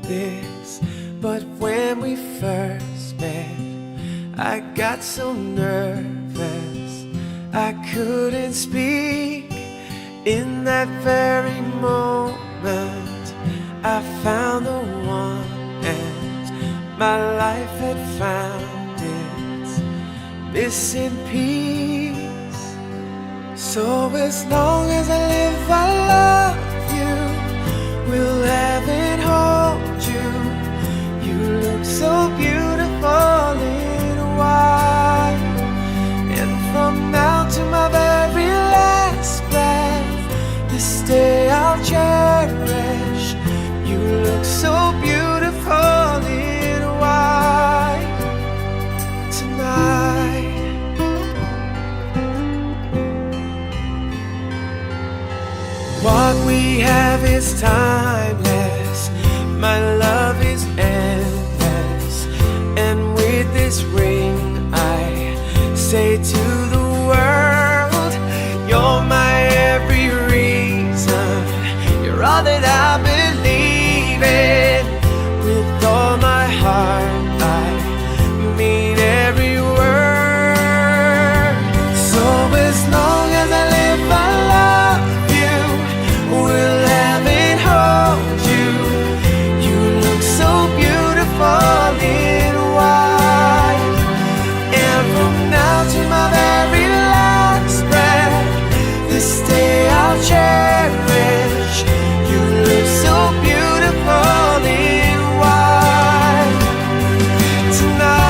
this, but when we first met, I got so nervous I couldn't speak. In that very moment, I found the one, and my life had found its missing piece. So as long as I live, I love you, will have and hold you. You look so beautiful in white, and from now to my very last breath, this day I'll cherish. You look so beautiful in white tonight. What we have is timeless, my love is endless, and with this ring I say to the world, you're my every reason, you're all that I believe in. With all my heart I mean every word. So as long as I live, I love you, will have and hold you. You look so beautiful in white, and from now to my very last breath, this day I'll cherish. You look so beautiful in white tonight.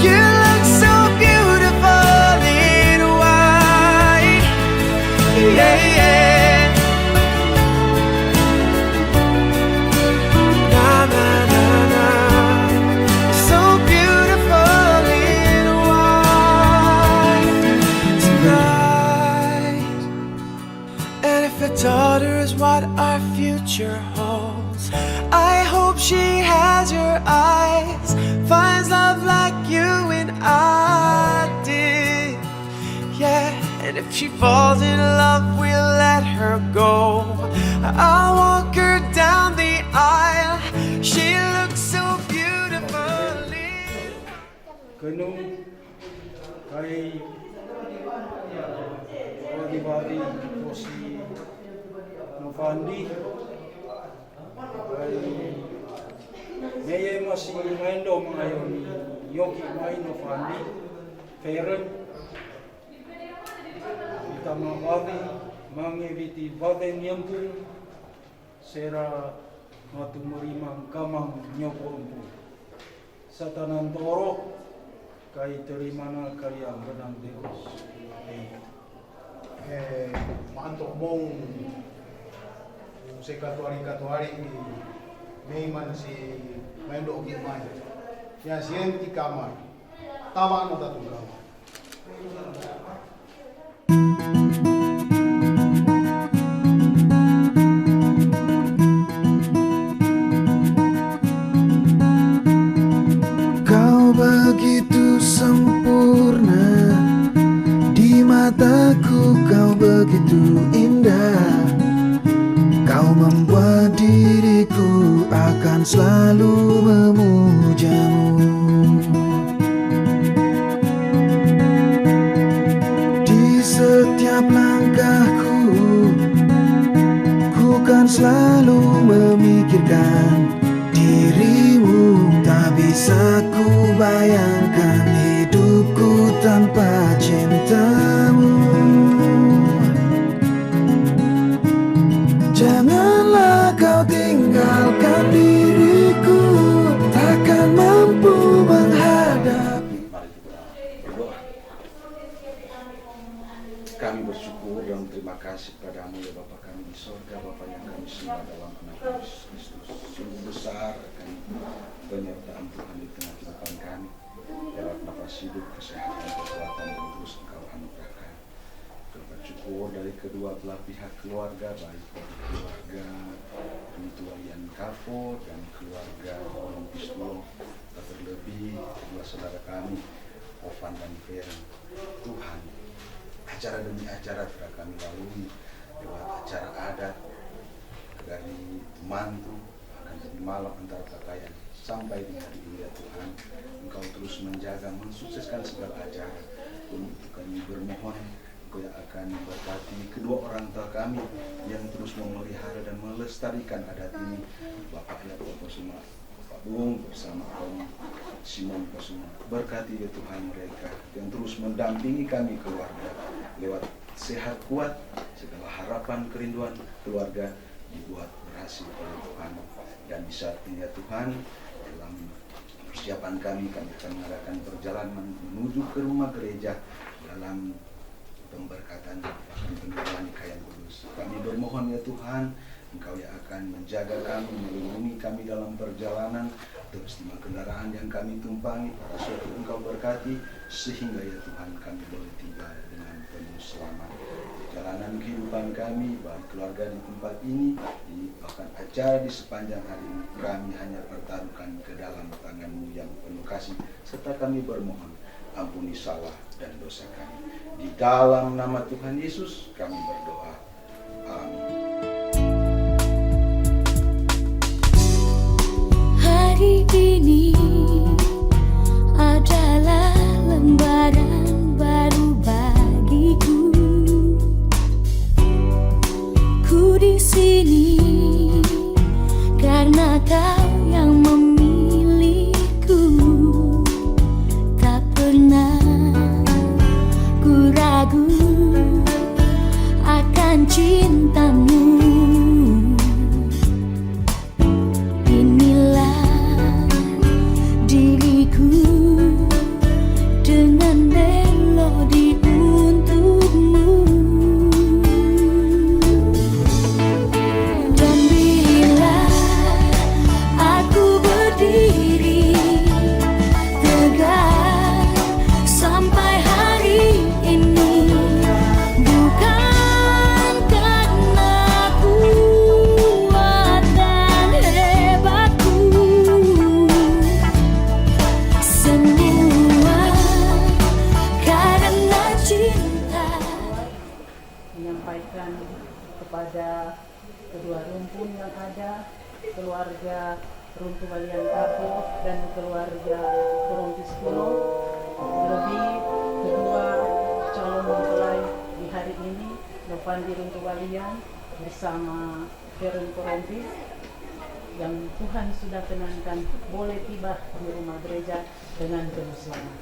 You look so beautiful in white, yeah, yeah. Na na na na, so beautiful in white tonight. And if a daughter is what our future holds, I hope she has your eyes, finds love like you and I did, yeah. And if she falls in love, we'll let her go. I'll walk her down the aisle, she looks so beautiful in... Kenung kay bagi-bagi po si Nofandi kay ngayon masih ngayon ngayon Yogi Mai Nofandi Feren kita mabagi mangeviti baden nyambung sera matumerimang kamang nyopurumpu satanan toro kay terimana kaya benang Deus. Maantok mong si katuari may man si Mendo Gimay. Ya sienti kamar. Tama na tatong kamar. Kau begitu sempurna, di mataku kau begitu indah. Kau membuat diriku akan selalu memujamu. Di setiap langkahku, ku kan selalu memikirkan dirimu. Tak bisa ku bayangkan hidupku tanpa cintamu. Janganlah kau tinggalkan diriku, takkan mampu menghadapi. Mari kita berdoa. Kami bersyukur dan terima kasih padamu ya Bapa kami di sorga, Bapa yang kami sembah dalam anak Yesus Kristus. Sungguh besar akan penyertaan Tuhan di tengah kehidupan kami. Lewat nafas hidup, kesehatan, kekuatan yang terus Engkau anugerahkan. Bersyukur dari kedua belah pihak keluarga, baik dari keluarga Tuayan Kavo dan keluarga Olong Pistulo, terlebih kedua saudara kami Ovan dan Feren. Tuhan, acara demi acara telah kami lalui, lewat acara adat dari mantu, akan jadi malam antara pakaian sampai di hari ini ya Tuhan, Engkau terus menjaga, mensukseskan segala acara. Untuk kami bermohon Engkau yang akan memberkati kedua orang tua kami yang terus memelihara dan melestarikan adat ini, Bapak ya Bapak semua, Pak Bung bersama Om Simon semua. Berkati ya Tuhan mereka yang terus mendampingi kami keluarga lewat sehat kuat, segala harapan kerinduan keluarga dibuat berhasil oleh Tuhan. Dan di saat ini ya Tuhan, dalam persiapan kami akan mengadakan perjalanan menuju ke rumah gereja dalam pemberkatan bahkan penyerahan Kayan Kudus. Kami bermohon ya Tuhan, Engkau yang akan menjaga kami, melindungi kami dalam perjalanan, terus di kendaraan yang kami tumpangi, para suatu Engkau berkati, sehingga ya Tuhan kami boleh tiba dengan penuh selamat. Perjalanan kehidupan kami, baik keluarga di tempat ini, bahkan acara di sepanjang hari ini, kami hanya pertaruhkan ke dalam tangan-Mu yang penuh kasih, serta kami bermohon, ampuni salah dan dosa kami. Di dalam nama Tuhan Yesus kami berdoa. Amin. Hari ini adalah lembaran baru bagiku. Ku di sini karena Kau yang memilihku. Tak pernah ku ragu akan cinta-Mu. Dengan melodi untuk-Mu, dan bila aku berdiri tegak sampai hari ini, bukan karena kuat dan hebatku, menyampaikan kepada kedua rumpun yang ada, keluarga Runtuh Walian Kapo dan keluarga Korontis Kulo, terlebih kedua calon mempelai di hari ini, Novandi Runtuh Walian bersama Feren Korontis, yang Tuhan sudah kenankan boleh tiba di rumah gereja dengan penuh selamat.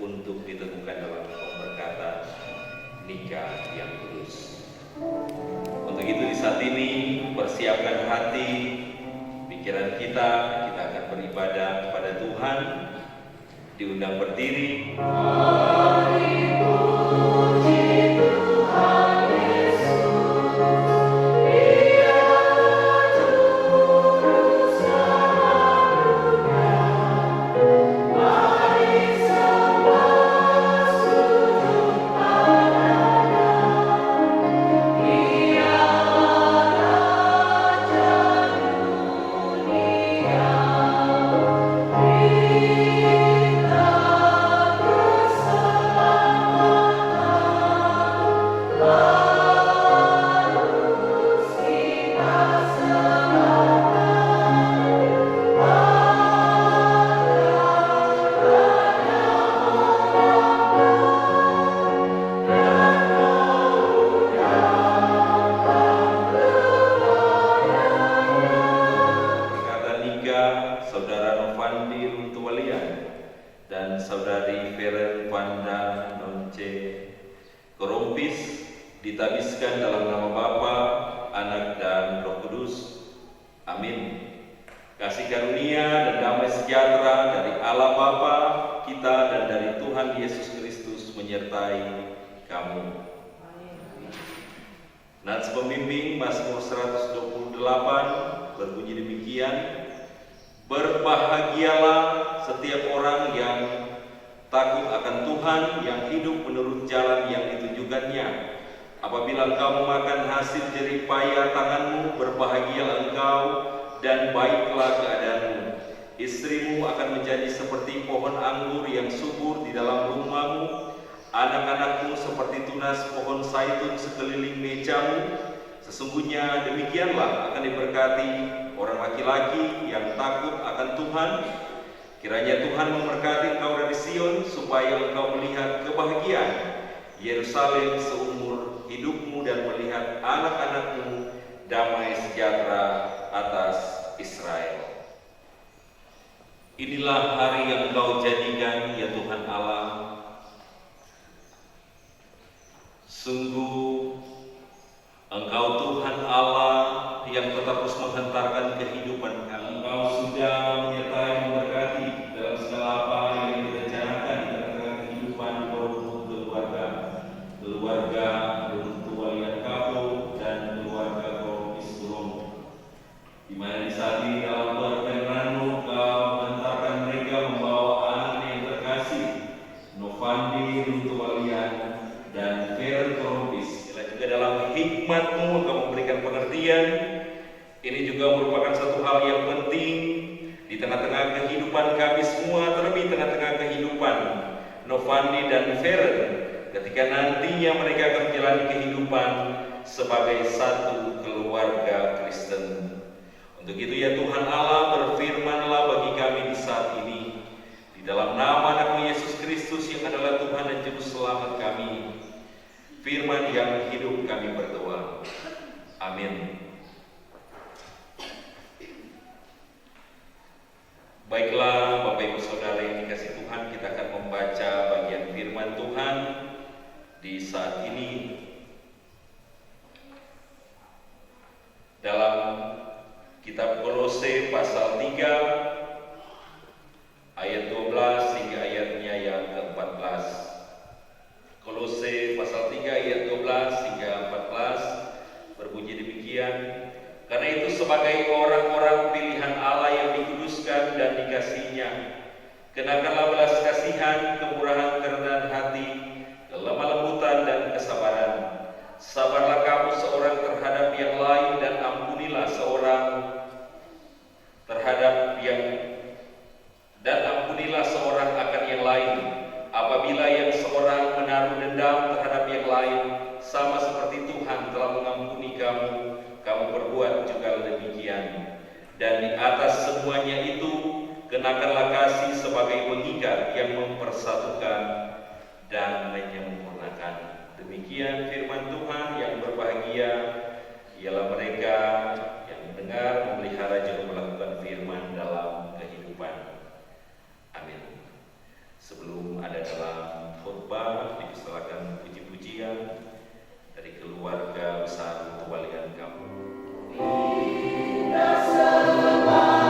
Untuk diteguhkan dalam pemberkatan nikah yang kudus. Untuk itu di saat ini persiapkan hati, pikiran kita akan beribadah kepada Tuhan. Diundang berdiri. Saudara Novandi Runtuwalian dan Saudari Feren Vanda Nonce Korompis ditabiskan dalam nama Bapa, Anak, dan Roh Kudus. Amin. Kasih karunia dan damai sejahtera dari Allah Bapa kita dan dari Tuhan Yesus Kristus menyertai kamu. Nats pembimbing Mazmur 128 berbunyi demikian: berbahagialah setiap orang yang takut akan Tuhan, yang hidup menurut jalan yang ditunjukkannya. Apabila engkau memakan hasil jerih payah tanganmu, berbahagialah engkau dan baiklah keadaanmu. Istrimu akan menjadi seperti pohon anggur yang subur di dalam rumahmu, anak-anakmu seperti tunas pohon zaitun sekeliling mejamu. Sesungguhnya demikianlah akan diberkati orang laki-laki yang takut akan Tuhan. Kiranya Tuhan memberkati engkau dari Sion, supaya engkau melihat kebahagiaan Yerusalem seumur hidupmu dan melihat anak-anakmu damai sejahtera atas Israel. Inilah hari yang engkau jadikan, ya Tuhan Allah. Sungguh Engkau Tuhan Allah yang tetap terus menghentarkan kehidupan kami. Engkau sudah menyertai memberkati dalam segala apa yang direncanakan di tengah kehidupan keluarga Runtuwalian Kapo dan keluarga Korompis Kuromo, di mana di saat ini dalam perkenanan Engkau menghentarkan mereka membawa anak yang terkasih Novandi Runtuwalian dan Feren Korompis. Juga dalam hikmat-Mu Engkau memberikan pengertian. Ini juga merupakan satu hal yang penting di tengah-tengah kehidupan kami semua, terlebih tengah-tengah kehidupan Novandi dan Feren, ketika nantinya mereka akan menjalani kehidupan sebagai satu keluarga Kristen. Untuk itu ya Tuhan Allah, berfirman-Lah bagi kami di saat ini, di dalam nama Anak-Mu Yesus Kristus yang adalah Tuhan dan Juru Selamat kami. Firman yang hidup kami berdoa. Amin. Baiklah Bapak Ibu Saudara yang dikasihi Tuhan, kita akan membaca bagian firman Tuhan di saat ini dalam kitab Kolose pasal 3 ayat 12 hingga ayatnya yang ke-14. Kolose pasal 3 ayat 12 hingga 14 berbunyi demikian: karena itu sebagai orang-orang pilihan Allah yang dikuduskan dan dikasihinya, kenakanlah belas kasihan, kemurahan, kerendahan hati, kelemah lembutan dan kesabaran. Sabarlah kamu seorang terhadap yang lain, dan ampunilah seorang akan yang lain. Apabila yang seorang menaruh dendam terhadap yang lain, sama seperti Tuhan telah mengampuni kamu, kamu perbuat juga demikian. Dan di atas semuanya itu, kenakanlah kasih sebagai pengikat yang mempersatukan dan menyempurnakan. Demikian firman Tuhan. Yang berbahagia ialah mereka yang mendengar, memelihara, juga melakukan firman dalam kehidupan. Amin. Sebelum ada dalam khotbah, dipersilakan puji-pujian dari keluarga besar Runtuwalian Kapo. Pada bermula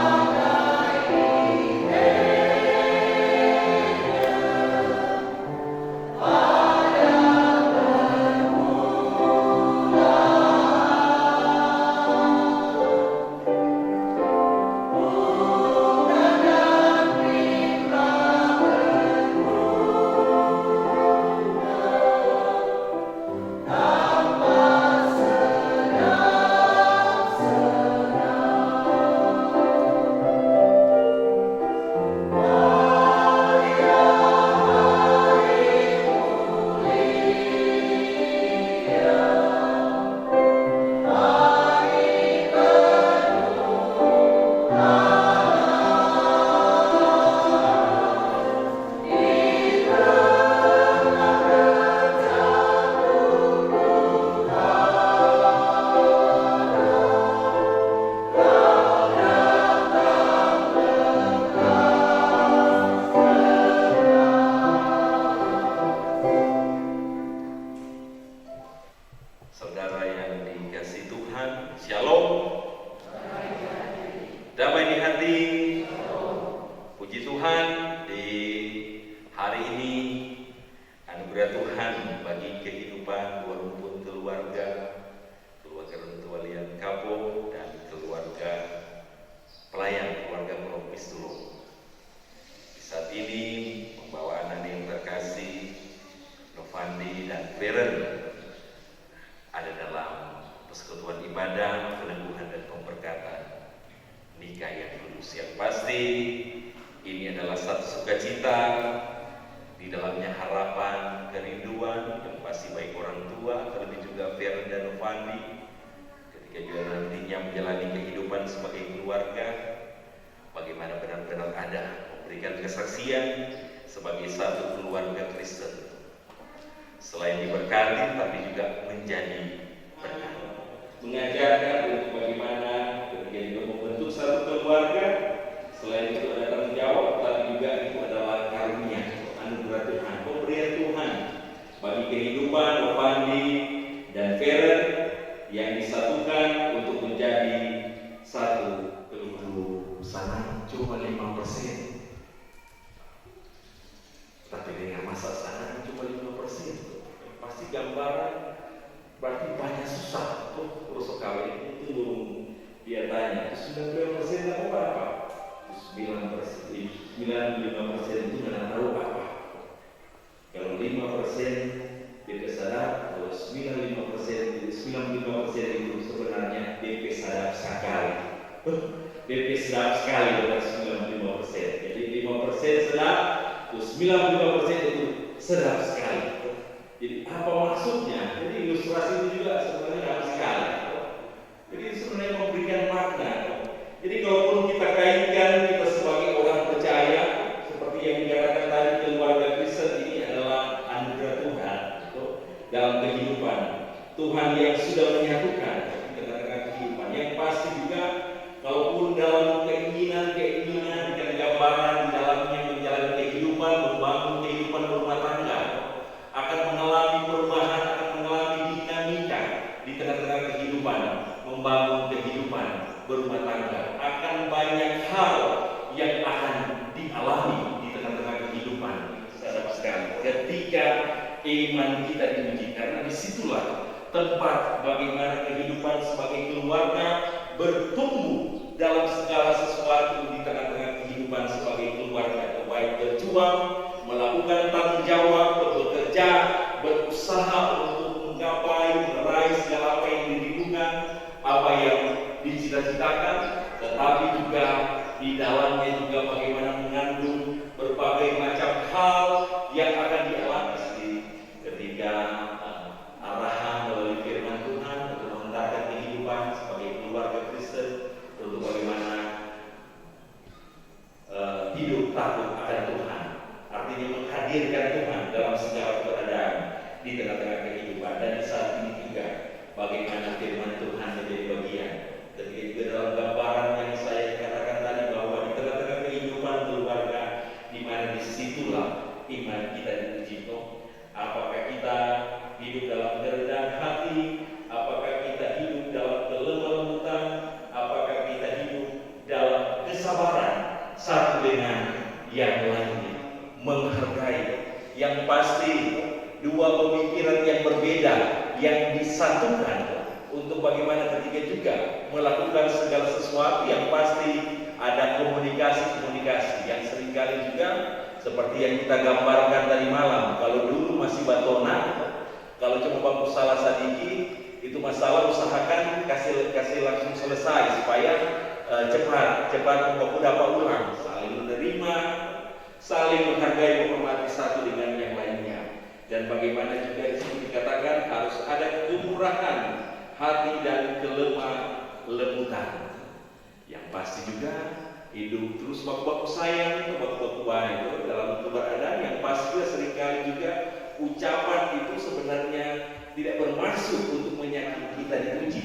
Tuhan, di hari ini anugerah Tuhan bagi kehidupan dua rumpun keluarga Runtuh Walian Kapo dan keluarga pelayan keluarga Perompis Tulung. Di saat ini membawa anak yang terkasih Novandi dan Feren ada dalam persekutuan ibadah, peneguhan dan pemberkatan nikah yang kudus. Yang pasti ini adalah satu sukacita, di dalamnya harapan, kerinduan yang pasti baik orang tua, terlebih juga Feren dan Novandi ketika juga nantinya menjalani kehidupan sebagai keluarga, bagaimana benar-benar ada memberikan kesaksian sebagai satu keluarga Kristen. Selain diberkati, tapi juga menjadi berkat, mengajarkan untuk bagaimana ketika juga membentuk satu keluarga. Selain itu ada tanggung jawab, tapi juga itu adalah karunia, anugerah Tuhan, pemberian Tuhan bagi kehidupan Novandi dan Feren yang disatukan untuk menjadi satu keluarga. Sana cuma 5%, tapi dengan masa sana cuma 5%. Pasti gambaran berarti banyak susah tuh urus kawin itu belum dia tanya 90% apa berapa? 95% itu nggak tahu apa. Kalau 5% DP sadap, terus 95% itu sebenarnya DP sadap sekali. DP sadap sekali dengan 95%. Jadi 5% sedap, terus 95% itu sedap sekali. Jadi apa maksudnya? Jadi ilustrasi itu juga sebenarnya harus sekali. Jadi sebenarnya memberikan makna. Jadi kalaupun kita kaitkan kita sebagai orang percaya, seperti yang dikatakan tadi, keluarga Kristen ini adalah anugerah Tuhan dalam kehidupan. Tuhan yang sudah menyatukan di tengah-tengah kehidupan. Yang pasti juga kalaupun dalam keinginan dan gambaran di dalamnya menjalani kehidupan, membangun kehidupan rumah tangga, akan mengalami perubahan, akan mengalami dinamika di tengah-tengah kehidupan, membangun kehidupan berumah tangga, akan banyak hal yang akan dialami di tengah-tengah kehidupan. Sadar sekali ketika iman kita diuji, karena disitulah tempat bagaimana kehidupan sebagai keluarga bertumbuh dalam segala sesuatu di tengah-tengah kehidupan sebagai keluarga, baik berjuang, melakukan tanggung jawab, bekerja, berusaha untuk menggapai, meraih segala apa yang dirindukan, apa yang dicita-citakan, tetapi juga di dalamnya juga bagaimana mengandung berbagai macam hal yang akan dialami ketika arahan melalui firman Tuhan untuk mengentarkan kehidupan sebagai keluarga Kristen, untuk bagaimana hidup takut akan Tuhan. Artinya menghadirkan Tuhan dalam segala keadaan di tengah-tengah kehidupan. Dan di saat ini juga bagaimana firman Tuhan menjadi bagian. Ketika juga dalam gambaran yang saya katakan tadi, bahwa di tengah-tengah kehidupan keluarga, di mana disitulah iman kita diuji. Apakah kita hidup dalam kerendahan hati? Apakah kita hidup dalam kelemah lembutan? Apakah kita hidup dalam kesabaran satu dengan yang lainnya? Menghargai, yang pasti dua pemikiran yang berbeda yang disatukan untuk bagaimana ketika juga melakukan segala sesuatu, yang pasti ada komunikasi yang seringkali juga seperti yang kita gambarkan tadi malam. Kalau dulu masih batonan, kalau cuma baku salah sedikit, itu masalah usahakan kasih langsung selesai supaya cepat baku dapat ulang, saling menerima, saling menghargai, menghormati satu dengan yang lainnya. Dan bagaimana juga di sini dikatakan harus ada kemurahan hati dan kelemah lembutan. Yang pasti juga hidup terus baku-baku sayang, baku-baku baik dalam keberadaan. Yang pasti juga seringkali juga ucapan itu sebenarnya tidak bermaksud untuk menyakiti kita diuji.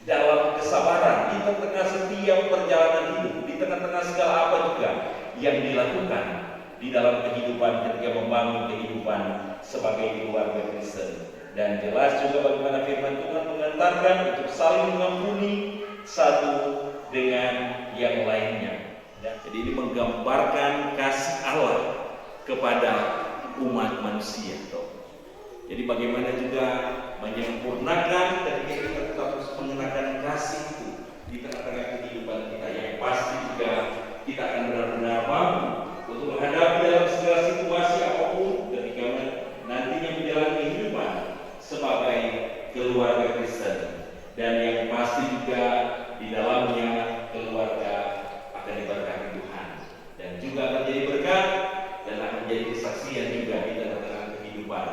Dalam kesabaran di tengah setiap perjalanan hidup, di tengah-tengah segala apa juga yang dilakukan di dalam kehidupan ketika membangun kehidupan sebagai keluarga Kristen. Dan jelas juga bagaimana firman Tuhan mengantarkan untuk saling mengampuni satu dengan yang lainnya. Jadi ini menggambarkan kasih Allah kepada umat manusia. Jadi bagaimana juga menyempurnakan ketika kita tetap mengenakan kasih itu di tengah-tengah kehidupan kita, yang pasti juga kita akan benar-benar mampu untuk menghadapi dalam segala situasi apapun ketika nantinya menjalani kehidupan sebagai keluarga Kristen, dan yang pasti juga di dalamnya keluarga akan diberkati Tuhan dan juga akan jadi berkat dan akan menjadi kesaksian juga di tengah-tengah kehidupan,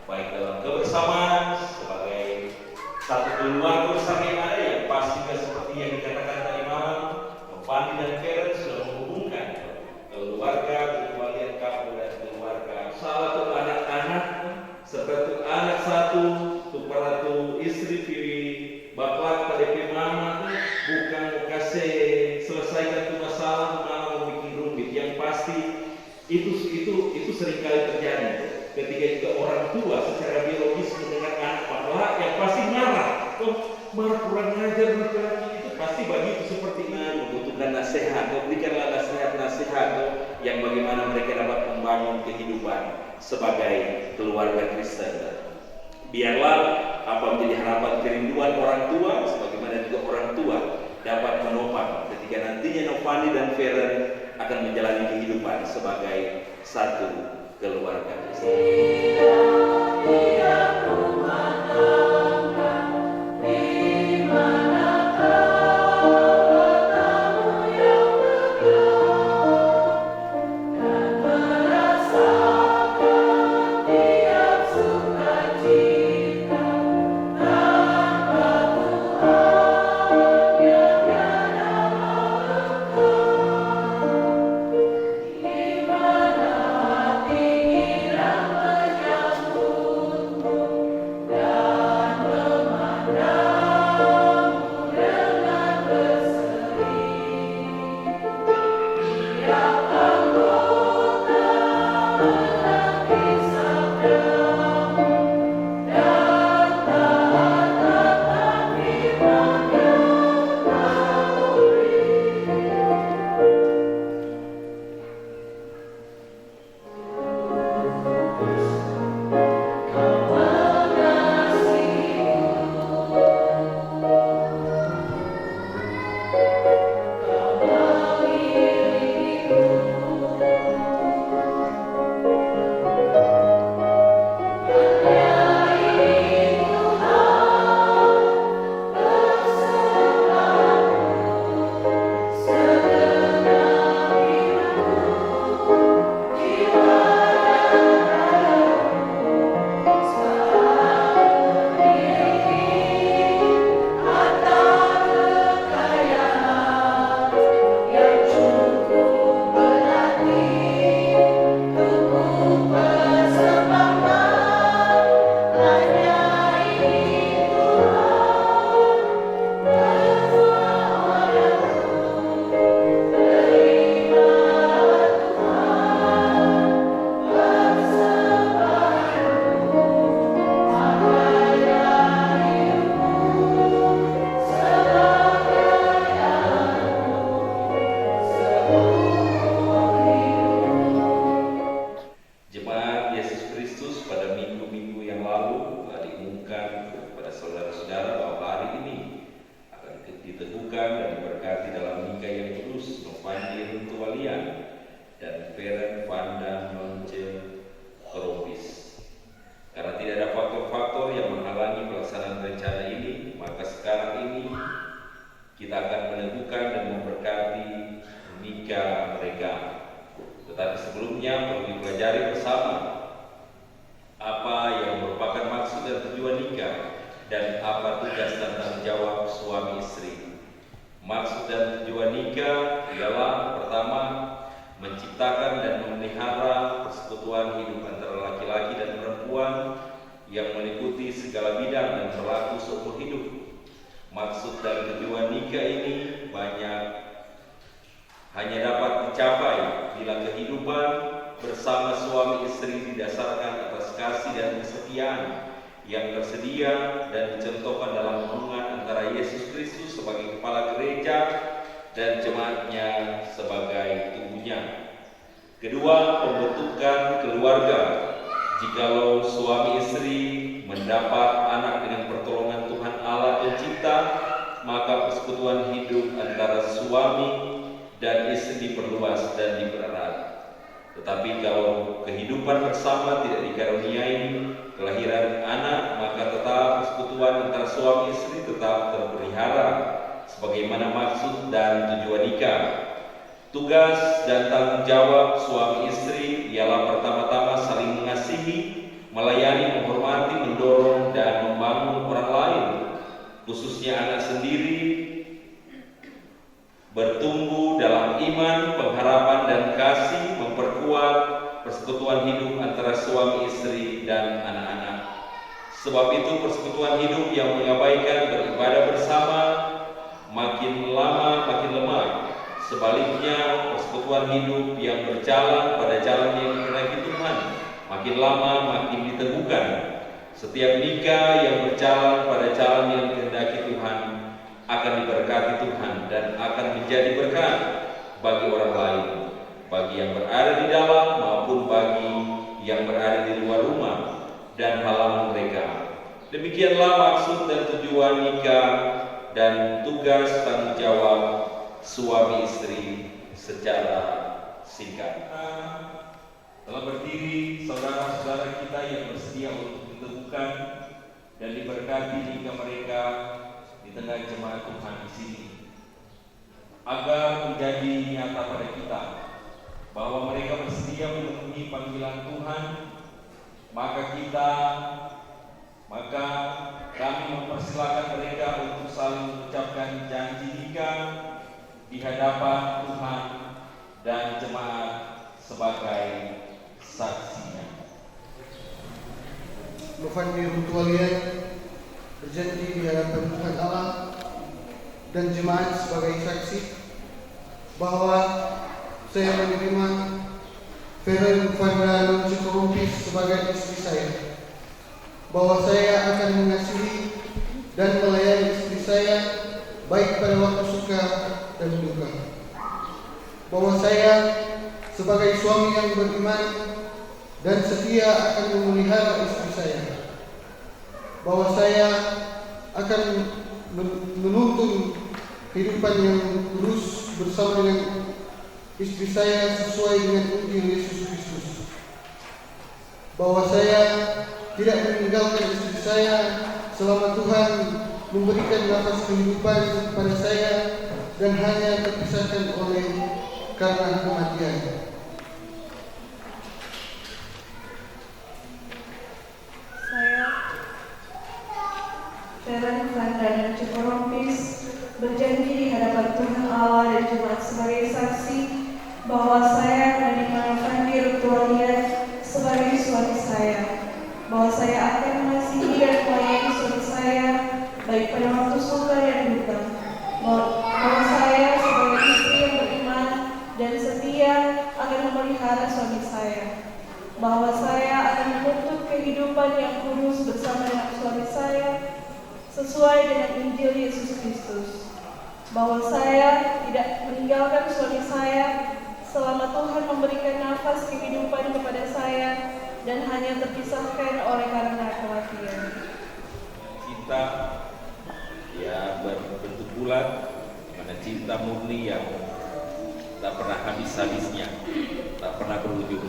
baik dalam kebersamaan sebagai satu keluarga bersama yang ada, yang pasti juga seperti yang dikatakan tadi malam, Fanny dan Karen sudah menghubungkan keluarga, keluarga kamu dan keluarga salah satu anak-anak seperti anak satu para tu istri pilih bapak pada mama bukan kasih selesaikan tu masalah malah bikin rumit. Yang pasti itu seringkali terjadi ketika juga orang tua secara biologis mendengar anak bapak yang pasti marah, marah kurang ajar laki-laki itu pasti begitu, seperti itu membutuhkan nasihat. Berikanlah nasihat yang bagaimana mereka dapat membangun kehidupan sebagai keluarga Kristen. Biarlah apa menjadi harapan kerinduan orang tua, sebagaimana juga orang tua dapat menopang ketika nantinya Novani dan Feren akan menjalani kehidupan sebagai satu keluarga Kristen. dan jemaatnya sebagai tubuhnya. Kedua, pembentukan keluarga. Jikalau suami istri mendapat anak dengan pertolongan Tuhan Allah Pencipta, maka persekutuan hidup antara suami dan istri diperluas dan dipererat. Tetapi kalau kehidupan bersama tidak dikaruniai kelahiran anak, maka tetap persekutuan antara suami istri tetap terpelihara sebagaimana maksud dan tujuan nikah. Tugas dan tanggung jawab suami istri ialah pertama-tama saling mengasihi, melayani, menghormati, mendorong, dan membangun orang lain, khususnya anak sendiri, bertumbuh dalam iman, pengharapan, dan kasih, memperkuat persekutuan hidup antara suami istri dan anak-anak. Sebab itu persekutuan hidup yang mengabaikan beribadah bersama makin lama makin lemah. Sebaliknya, persekutuan hidup yang berjalan pada jalan yang dikehendaki Tuhan makin lama makin diteguhkan. Setiap nikah yang berjalan pada jalan yang dikehendaki Tuhan akan diberkati Tuhan dan akan menjadi berkat bagi orang lain, bagi yang berada di dalam maupun bagi yang berada di luar rumah dan halaman mereka. Demikianlah maksud dan tujuan nikah dan tugas tanggung jawab suami istri secara singkat. Telah berdiri saudara-saudara kita yang bersedia untuk ditemukan dan diberkati nikah mereka di tengah jemaat Tuhan di sini, agar menjadi nyata pada kita bahwa mereka bersedia memenuhi panggilan Tuhan. Maka kami mempersilakan mereka untuk saling mengucapkan janji nikah di hadapan Tuhan dan jemaat sebagai saksinya. Novandi Runtualian berjanji di hadapan Tuhan Allah dan jemaat sebagai saksi bahwa saya menerima Feren Fandra Cikorumpis sebagai istri saya, bahwa saya akan mengasihi dan melayani istri saya baik pada waktu suka dan duka, bahwa saya sebagai suami yang beriman dan setia akan memelihara istri saya, bahwa saya akan menuntun kehidupan yang lurus bersama dengan istri saya sesuai dengan Injil Yesus Kristus, bahwa saya tidak meninggalkan istri saya selama Tuhan memberikan nafas kehidupan pada saya dan hanya terpisahkan oleh karena kematian. Saya, Feren Fandra Cikorumpis, berjanji di hadapan Tuhan Allah dan jemaat sebagai saksi bahwa saya menerima Fandi Runtualian sebagai suami saya, bahwa saya akan mengasihi dan melayani suami saya baik pada waktu suka dan duka, bahwa saya sebagai istri yang beriman dan setia akan memelihara suami saya, bahwa saya akan menuntut kehidupan yang kudus bersama dengan suami saya sesuai dengan Injil Yesus Kristus, bahwa saya tidak meninggalkan suami saya selama Tuhan memberikan nafas kehidupan kepada saya dan hanya terpisahkan oleh karena kematian. Cinta ya berbentuk bulat, mana cinta murni yang tak pernah habis-habisnya, tak pernah berujung.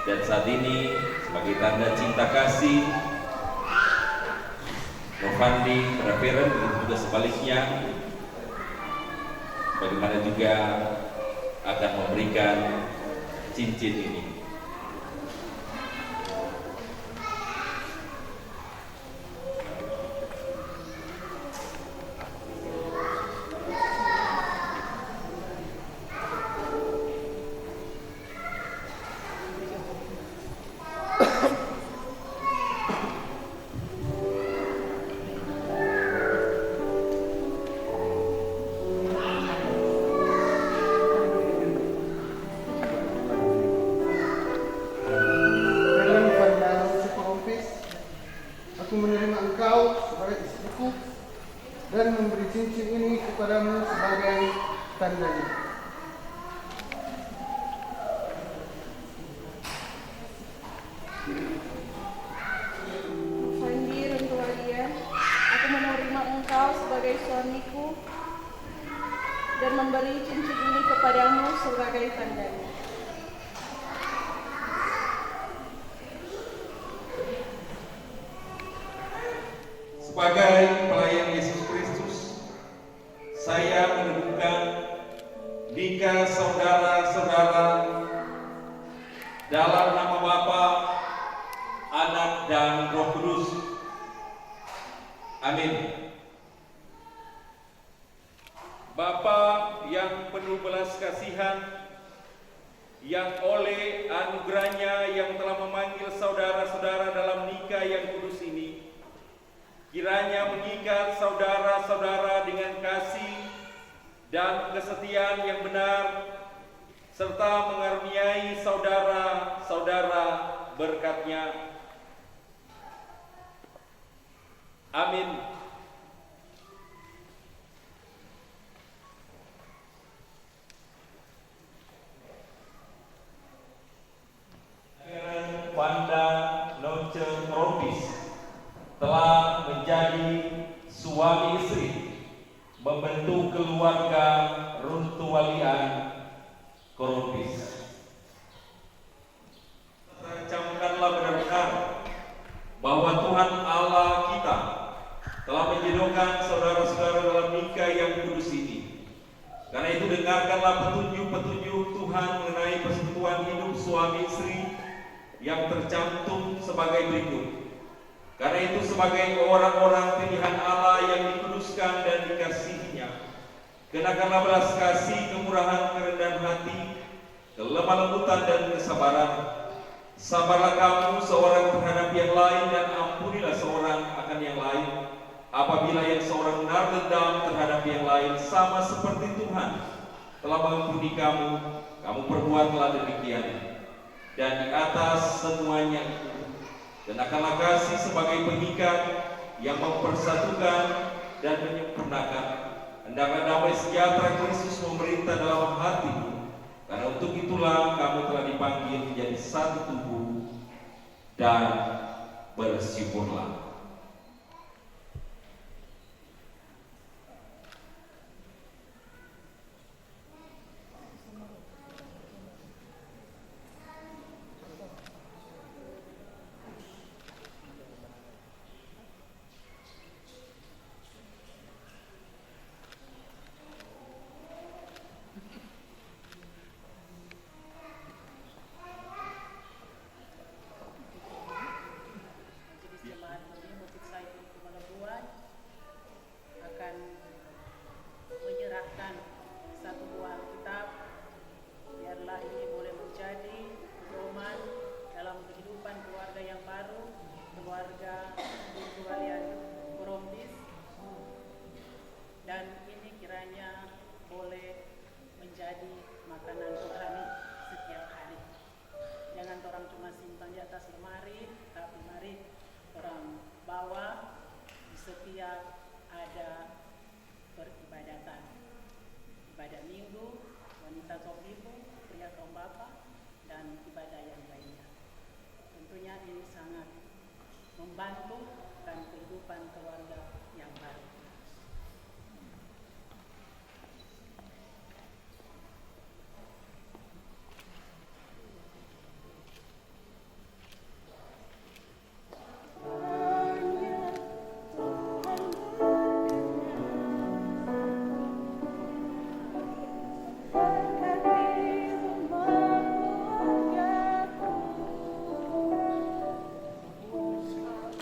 Dan saat ini sebagai tanda cinta kasih, Novandi pada Feren, begitu juga sebaliknya, bagaimana juga akan memberikan cincin ini. sebagai tandanya. Sebagai pelayan Yesus Kristus, saya meneguhkan nikah saudara-saudara dalam nama Bapa, Anak, dan Roh Kudus. Amin. Bapa yang penuh belas kasihan, yang oleh anugerahnya yang telah memanggil saudara-saudara dalam nikah yang kudus ini, kiranya mengikat saudara-saudara dengan kasih dan kesetiaan yang benar, serta mengaruniai saudara-saudara berkat-Nya. Amin. Wanda Noce Rompis telah menjadi suami istri, membentuk keluarga Runtuwalian Korompis. Camkanlah benar-benar bahwa Tuhan Allah kita telah menjodohkan saudara-saudara dalam nikah yang kudus ini. Karena itu dengarkanlah petunjuk-petunjuk Tuhan mengenai persekutuan hidup suami istri yang tercantum sebagai berikut. Karena itu sebagai orang-orang pilihan Allah yang dikuduskan dan dikasihinya, kenakanlah belas kasih, kemurahan, kerendahan hati, kelemah lembutan dan kesabaran. Sabarlah kamu seorang terhadap yang lain dan ampunilah seorang akan yang lain. Apabila yang seorang benar dendam terhadap yang lain, sama seperti Tuhan telah mengampuni kamu, kamu perbuatlah demikian. Dan di atas semuanya itu, kenakanlah kasih sebagai pengikat yang mempersatukan dan menyempurnakan. Hendaklah damai sejahtera Kristus memerintah dalam hatimu, karena untuk itulah kamu telah dipanggil menjadi satu tubuh, dan bersyukurlah.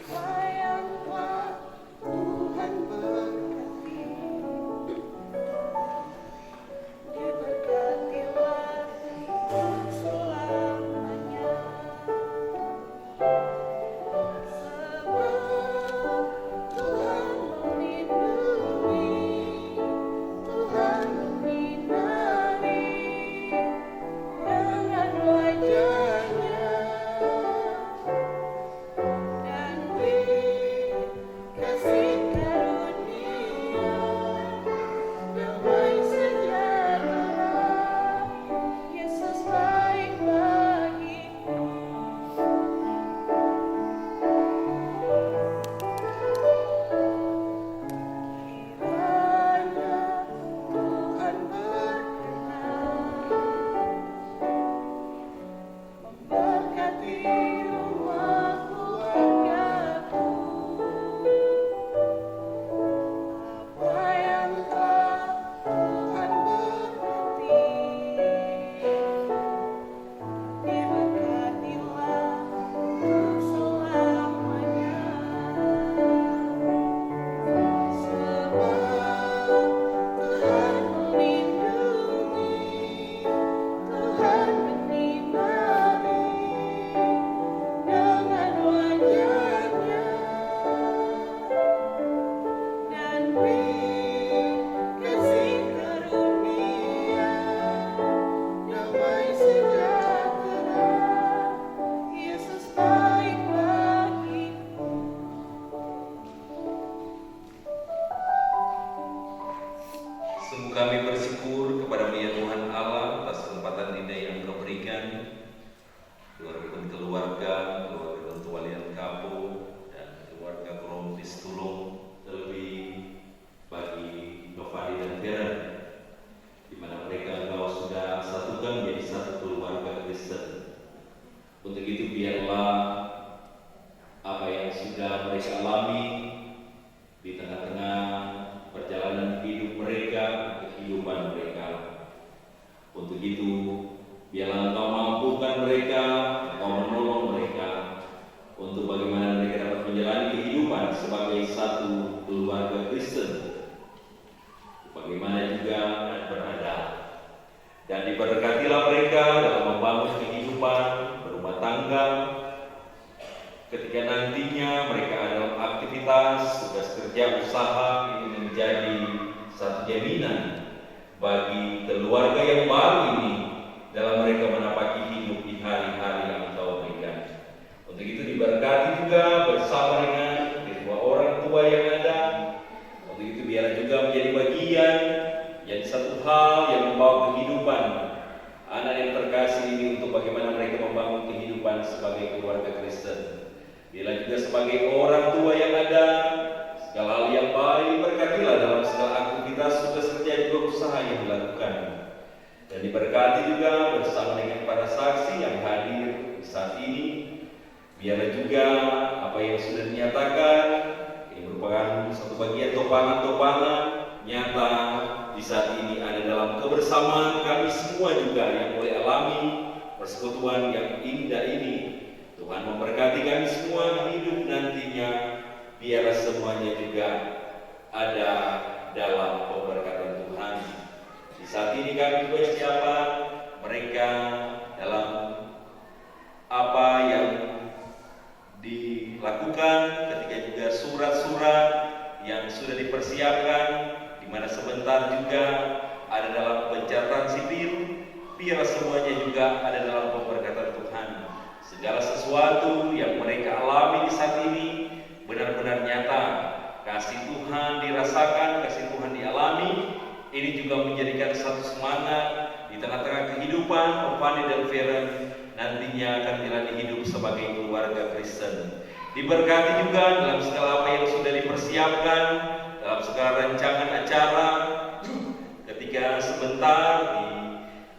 Sayang keluarga Runtuh Walian Kapo dan keluarga Krompis Tulung, terlebih bagi Novani dan Vera, di mana mereka engkau sudah satukan menjadi satu keluarga Kristen. Untuk itu biarlah apa yang sudah mereka alami di tengah-tengah perjalanan hidup mereka, kehidupan mereka. Untuk itu, biarlah engkau mampukan mereka, engkau menolong mereka untuk bagaimana mereka dapat menjalani kehidupan sebagai satu keluarga Kristen. Bagaimana juga berada. Dan diberkatilah mereka dalam membangun kehidupan berumah tangga, ketika nantinya mereka ada dalam aktivitas, tugas kerja, usaha, ini menjadi satu jaminan bagi keluarga yang baru ini dalam mereka menapaki hidup di hari-hari yang engkau berikan. Untuk itu diberkati juga bersama dengan kedua orang tua yang ada. Untuk itu biar juga menjadi bagian, jadi satu hal yang membawa kehidupan anak yang terkasih ini untuk bagaimana mereka membangun kehidupan sebagai keluarga Kristen. Bila juga sebagai orang tua yang ada, segala hal yang baik berkatilah dalam segala aktivitas, tugas kerja juga usaha yang dilakukan. Dan diberkati juga bersama dengan para saksi yang hadir saat ini. Biarlah juga apa yang sudah dinyatakan ini merupakan satu bagian topangan-topangan nyata di saat ini ada dalam kebersamaan kami semua juga yang boleh alami persekutuan yang indah ini. Tuhan memberkati kami semua hidup nantinya, biar semuanya juga ada dalam pemberkatan Tuhan. Di saat ini kami bersiapa mereka dalam apa yang dilakukan, ketika juga surat-surat yang sudah dipersiapkan, di mana sebentar juga ada dalam pencatatan sipil, biar semuanya juga ada dalam pemberkatan Tuhan. Segala sesuatu yang mereka alami di saat ini benar-benar nyata. Kasih Tuhan dirasakan, kasih Tuhan dialami. Ini juga menjadikan satu semangat di tengah-tengah kehidupan Novani dan Feren nantinya akan menjalani hidup sebagai keluarga Kristen. Diberkati juga dalam segala apa yang sudah dipersiapkan, dalam segala rancangan acara. Ketika sebentar di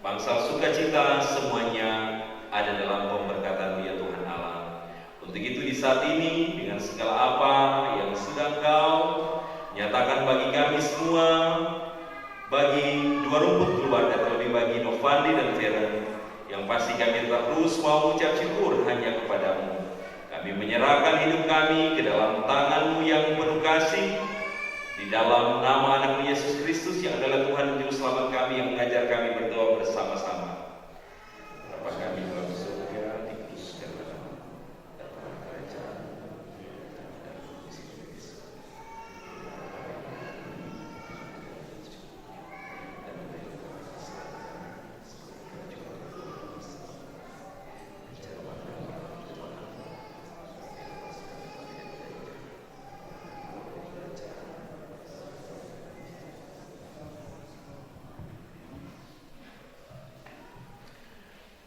Bangsal Sukacita semuanya ada dalam pemberkatan ya Tuhan Allah. Untuk itu di saat ini dengan segala apa yang sudah Engkau nyatakan bagi kami semua, bagi dua rumput keluarga, terlebih bagi Novandi dan Feren, yang pasti kami tetap terus mau ucap syukur hanya kepadamu. Kami menyerahkan hidup kami ke dalam tangan-Mu yang penuh kasih, di dalam nama anak-Mu Yesus Kristus yang adalah Tuhan dan Juru Selamat kami, yang mengajar kami berdoa bersama-sama. Bapa kami dalam surga, dikuduskanlah namamu, datanglah kerajaan-Mu, dan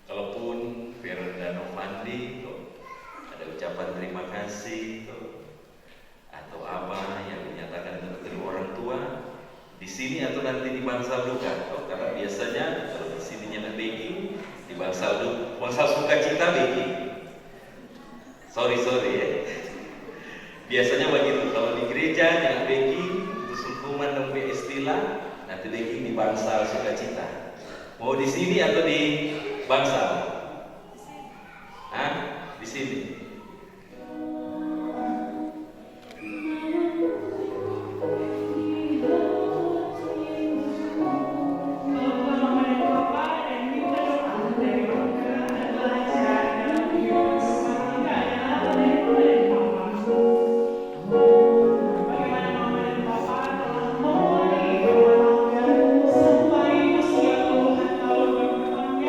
kalaupun Feren dan Novandi ada ucapan terima kasih atau apa yang dinyatakan untuk kedua orang tua di sini atau nanti di Bangsal Duka, karena biasanya kalau di sininya baking, di Bangsal Sukacita baking. Sorry ya. Biasanya begitu, kalau di gereja jangan baking, itu sulkuman dan istilah, nanti baking di Bangsal Sukacita. Mau di sini atau di Bangsal? Hah? Di sini. Sampai usia Tuhan tahun berkembang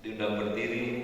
Diundang berdiri.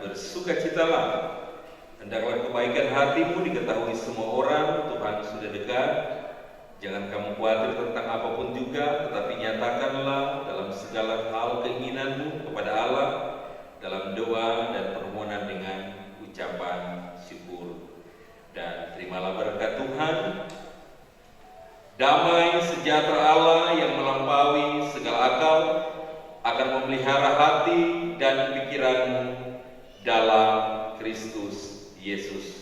Bersukacitalah, hendaklah kebaikan hatimu diketahui semua orang, Tuhan sudah dekat. Jangan kamu khawatir tentang apapun juga, tetapi nyatakanlah dalam segala hal keinginanmu kepada Allah dalam doa dan permohonan dengan ucapan syukur. Dan terimalah berkat Tuhan. Damai sejahtera Allah yang melampaui segala akal akan memelihara hati dan pikiranmu dalam Kristus Yesus.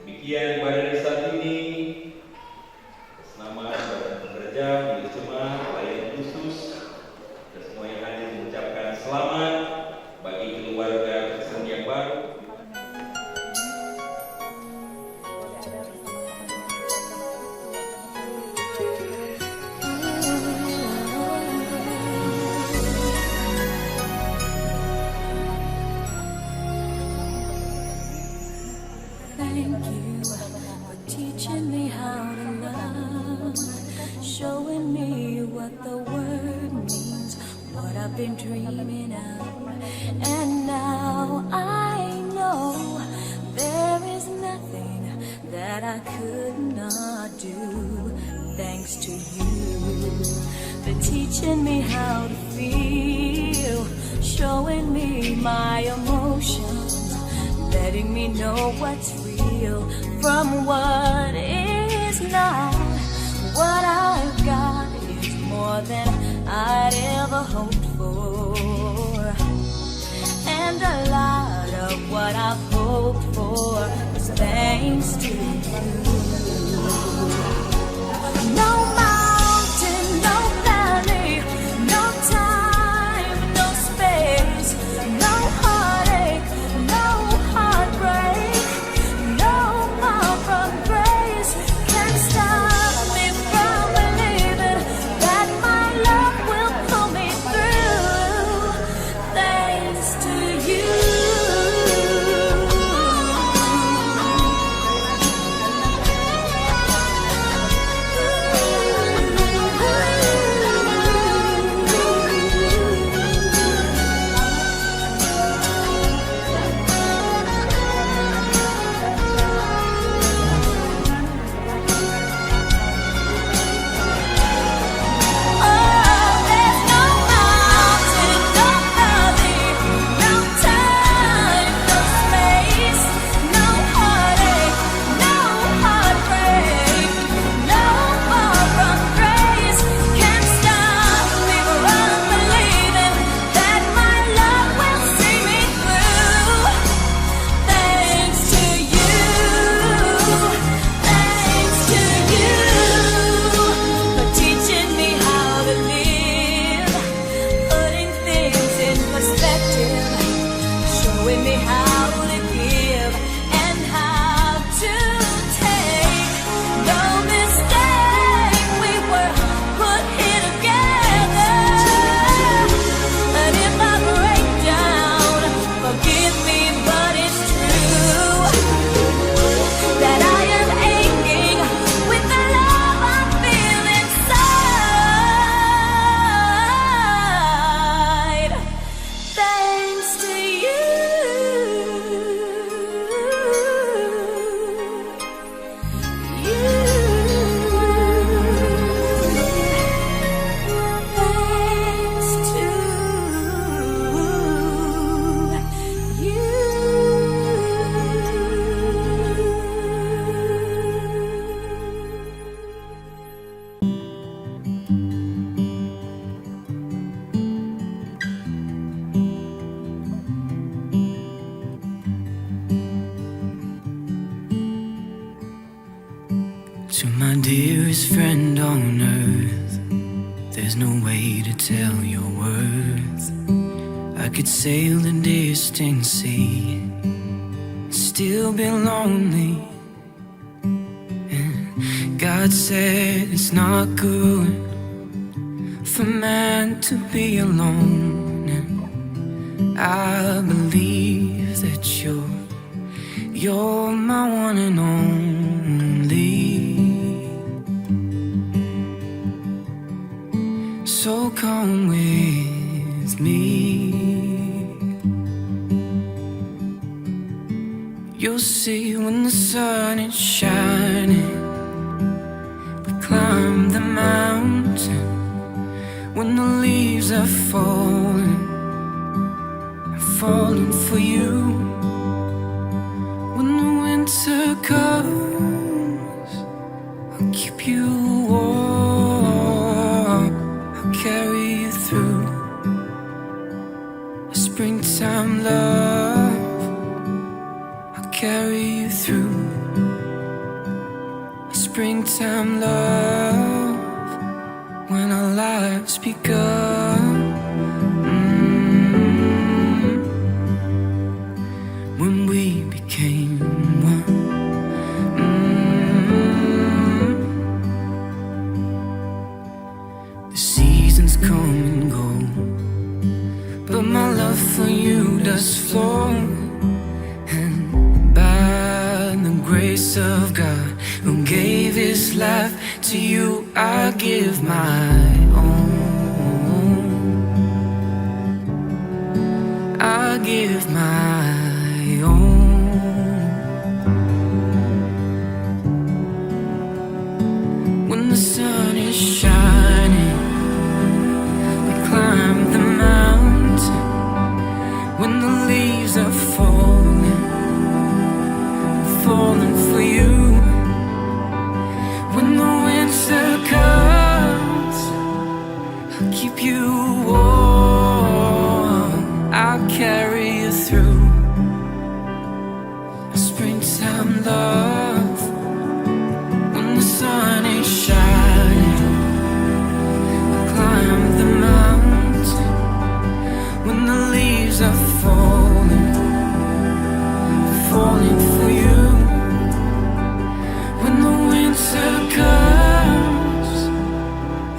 Demikian pada saat ini, atas nama para pekerja, milik jemaat, pelayan khusus, dan semua yang hadir mengucapkan selamat bagi keluarga Kristen yang baru. Thank you for teaching me how to love, showing me what the word means, what I've been dreaming of. And now I know there is nothing that I could not do, thanks to you for teaching me how to feel, showing me my emotions, letting me know what's real from what is not. What I've got is more than I'd ever hoped for, and a lot of what I've hoped for is thanks to you. No mountain, no valley, no time, no space, no heartache, no heartbreak, no more from grace can stop me from believing that my love will pull me through, thanks to you. Showing me how to give and how to take. No mistake, we were put here together. And if I break down, forgive me, but it's true that I am aching with the love I feel inside. Thanks promise to To my dearest friend on earth, there's no way to tell your worth. I could sail the distant sea, still be lonely. And God said it's not good for man to be alone. And I believe that you're my one and only. So come with me. You'll see when the sun is shining, we climb the mountain. When the leaves are falling, I'm falling for you. When the winter comes, I'll keep you warm, I'll carry you through a springtime love. I'll carry you through a springtime love. When our lives begun, when we became one. The seasons come and go, but my love for you does flow. And by the grace of God, who gave his life to you, I give my own. I give my own. When the sun is shining, we climb the mountain. When the leaves are falling, I'm falling for you. When the winter comes, I'll keep you warm, I'll carry you through a springtime love. When the sun is shining, we'll climb the mountain. When the leaves are falling, I'm falling for you. When the winter comes,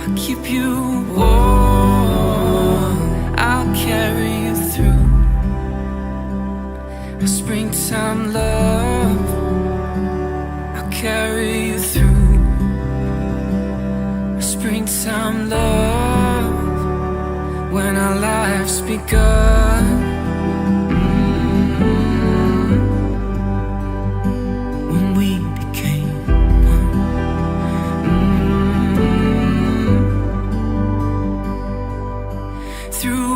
I'll keep you warm, I'll carry you through a springtime love. I'll carry you through a springtime love. When our lives begun, when we became one. Through